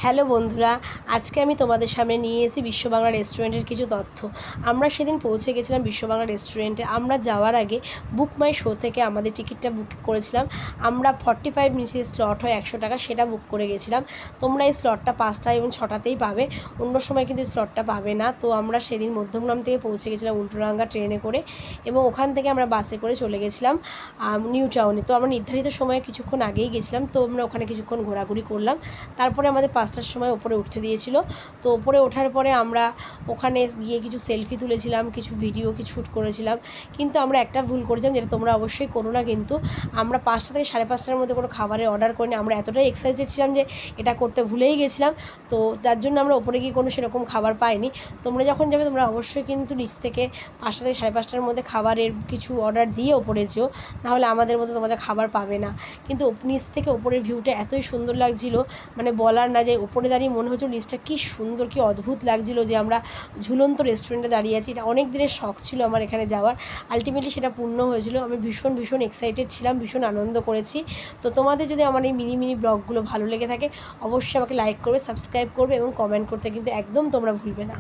Hello বন্ধুরা, আজকে আমি তোমাদের সামনে নিয়ে এসেছি বিশ্ববাংলা রেস্টুরেন্টের কিছু তথ্য। আমরা সেদিন পৌঁছে গেছিলাম বিশ্ববাংলা রেস্টুরেন্টে। আমরা যাওয়ার আগে বুক মাই শো থেকে আমাদের টিকিটটা বুক করেছিলাম। আমরা 45 মিনিটের স্লট হয় 100 টাকা, সেটা বুক করে গেছিলাম। তোমরা এই স্লটটা 5টা এবং 6টাতেই পাবে, অন্য সময় কিন্তু এই স্লটটা পাবে না। তো আমরা সেদিন মধ্যমগ্রাম থেকে পৌঁছে গেছিলাম উল্টোডাঙা ট্রেনে করে, এবং ওখান থেকে আমরা বাসে করে চলে গেছিলাম নিউ টাউনে। তো আমরা নির্ধারিত সময়ে কিছুক্ষণ আগেই গেছিলাম, তো আমরা ওখানে কিছুক্ষণ ঘোরাঘুরি করলাম। তারপরে আমাদের 5টার সময় ওপরে উঠতে দিয়েছিল। তো ওপরে ওঠার পরে আমরা ওখানে গিয়ে কিছু সেলফি তুলেছিলাম, কিছু ভিডিও কিছু শ্যুট করেছিলাম। কিন্তু আমরা একটা ভুল করেছিলাম, যেটা তোমরা অবশ্যই করো না। কিন্তু আমরা 5টা থেকে 5:30টার মধ্যে কোনো খাবারের অর্ডার করিনি। আমরা এতটাই এক্সাইটেড ছিলাম যে এটা করতে ভুলেই গেছিলাম। তো তার জন্য আমরা ওপরে গিয়ে কোনো সেরকম খাবার পাইনি। তোমরা যখন যাবে তোমরা অবশ্যই কিন্তু নিচ থেকে 5টা থেকে 5:30টার মধ্যে খাবারের কিছু অর্ডার দিয়ে ওপরে যেও, নাহলে আমাদের মধ্যে তোমাদের খাবার পাবে না। কিন্তু নিচ থেকে ওপরের ভিউটা এতই সুন্দর লাগছিল, মানে বলার না। যে ওপরে দাঁড়িয়ে মনে হচ্ছিল নিচটা কী সুন্দর, কী অদ্ভুত লাগছিল যে আমরা ঝুলন্ত রেস্টুরেন্টে দাঁড়িয়ে আছি। এটা অনেক দিনের শখ ছিল আমার এখানে যাওয়ার, আলটিমেটলি সেটা পূর্ণ হয়েছিল। আমি ভীষণ ভীষণ এক্সাইটেড ছিলাম, ভীষণ আনন্দ করেছি। তো তোমাদের যদি আমার এই মিনি মিনি ব্লগগুলো ভালো লেগে থাকে, অবশ্যই আমাকে লাইক করবে, সাবস্ক্রাইব করবে এবং কমেন্ট করতে কিন্তু একদম তোমরা ভুলবে না।